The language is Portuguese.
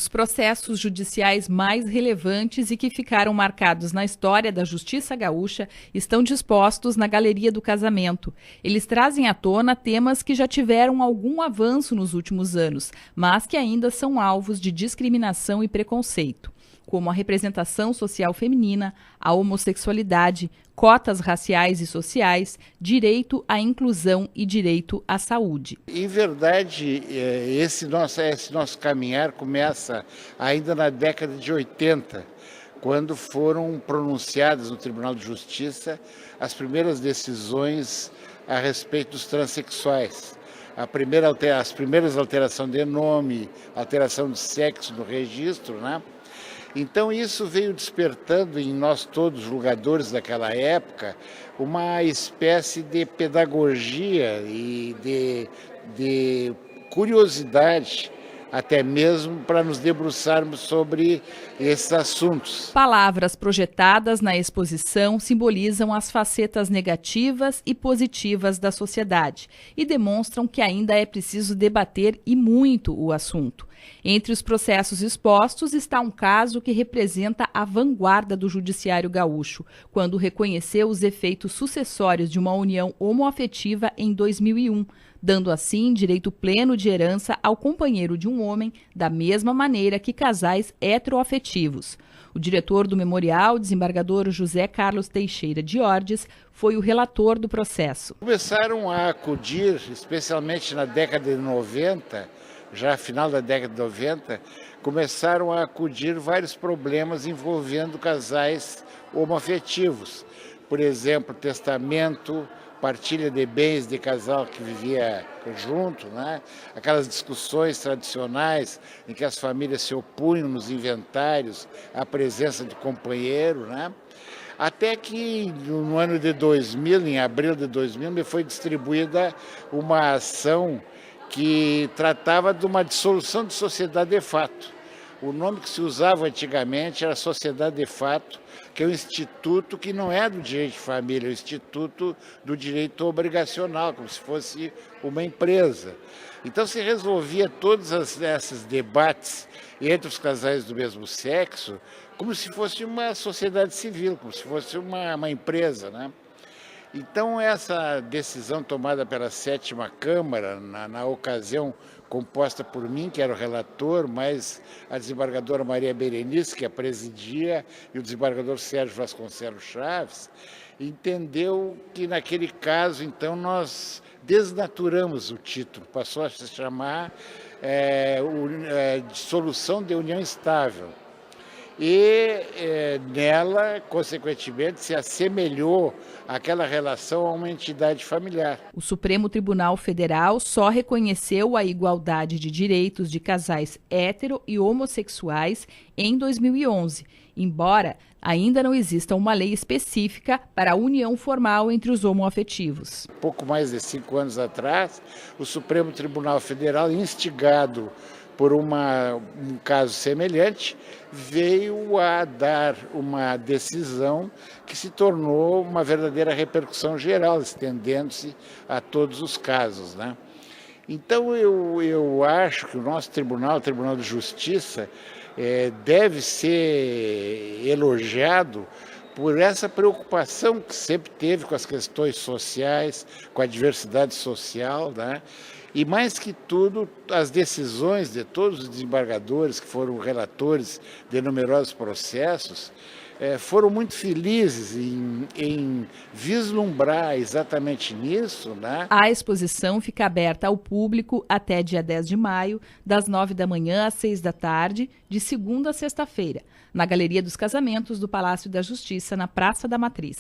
Os processos judiciais mais relevantes e que ficaram marcados na história da Justiça Gaúcha estão dispostos na Galeria do Casamento. Eles trazem à tona temas que já tiveram algum avanço nos últimos anos, mas que ainda são alvos de discriminação e preconceito, como a representação social feminina, a homossexualidade, cotas raciais e sociais, direito à inclusão e direito à saúde. Em verdade, esse nosso caminhar começa ainda na década de 80, quando foram pronunciadas no Tribunal de Justiça as primeiras decisões a respeito dos transexuais. As primeiras alterações de nome, alteração de sexo no registro, né? Então isso veio despertando em nós todos, julgadores daquela época, uma espécie de pedagogia e de curiosidade, até mesmo para nos debruçarmos sobre esses assuntos. Palavras projetadas na exposição simbolizam as facetas negativas e positivas da sociedade e demonstram que ainda é preciso debater e muito o assunto. Entre os processos expostos está um caso que representa a vanguarda do judiciário gaúcho, quando reconheceu os efeitos sucessórios de uma união homoafetiva em 2001, dando assim direito pleno de herança ao companheiro de um homem, da mesma maneira que casais heteroafetivos. O diretor do memorial, desembargador José Carlos Teixeira de Ordes, foi o relator do processo. Começaram a acudir, especialmente na década de 90, já final da década de 90, começaram a acudir vários problemas envolvendo casais homoafetivos. Por exemplo, testamento, partilha de bens de casal que vivia junto, né? Aquelas discussões tradicionais em que as famílias se opunham nos inventários à presença do companheiro, né? Até que no ano de 2000, em abril de 2000, me foi distribuída uma ação que tratava de uma dissolução de sociedade de fato. O nome que se usava antigamente era sociedade de fato, que é um instituto que não é do direito de família, é o instituto do direito obrigacional, como se fosse uma empresa. Então se resolvia todos esses debates entre os casais do mesmo sexo como se fosse uma sociedade civil, como se fosse uma empresa, né? Então, essa decisão tomada pela 7ª Câmara, na ocasião composta por mim, que era o relator, mais a desembargadora Maria Berenice, que a presidia, e o desembargador Sérgio Vasconcelos Chaves, entendeu que, naquele caso, então, nós desnaturamos o título, passou a se chamar Dissolução de União Estável. E nela, consequentemente, se assemelhou aquela relação a uma entidade familiar. O Supremo Tribunal Federal só reconheceu a igualdade de direitos de casais hétero e homossexuais em 2011, embora ainda não exista uma lei específica para a união formal entre os homoafetivos. Pouco mais de 5 anos atrás, o Supremo Tribunal Federal, instigado por um caso semelhante, veio a dar uma decisão que se tornou uma verdadeira repercussão geral, estendendo-se a todos os casos, né? Então eu acho que o nosso tribunal, o Tribunal de Justiça, deve ser elogiado por essa preocupação que sempre teve com as questões sociais, com a diversidade social, né? E mais que tudo, as decisões de todos os desembargadores que foram relatores de numerosos processos foram muito felizes em vislumbrar exatamente nisso, né? A exposição fica aberta ao público até dia 10 de maio, das 9 da manhã às 6 da tarde, de segunda a sexta-feira, na Galeria dos Casamentos do Palácio da Justiça, na Praça da Matriz.